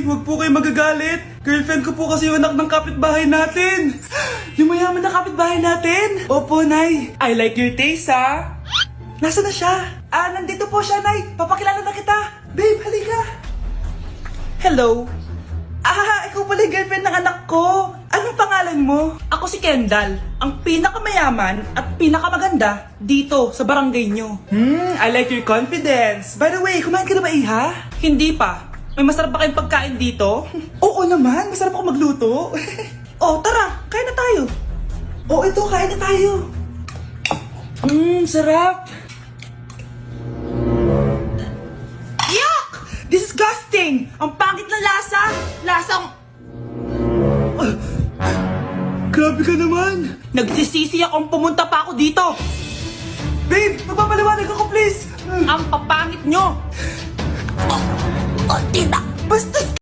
Huwag po kayo magagalit. Girlfriend ko po kasi yung anak ng kapitbahay natin. Yung mayaman na kapitbahay natin. Opo, Nay. I like your taste, ha? Nasaan na siya? Nandito po siya, Nay. Papakilala na kita. Babe, halika. Hello. Ikaw pala yung girlfriend ng anak ko. Anong pangalan mo? Ako si Kendall, ang pinakamayaman at pinakamaganda dito sa barangay nyo. I like your confidence. By the way, kumain ka na ba, Iha? Hindi pa. May masarap ba kayong pagkain dito? Oo naman, masarap ako magluto. Tara, kain na tayo. Ito, kain na tayo. Sarap. Yuck! Disgusting! Ang pangit ng lasa! Lasang... Grabe ka naman! Nagsisisi akong pumunta pa ako dito! Babe, magpapaliwanag ako please! Ang papangit nyo! Tita! Basta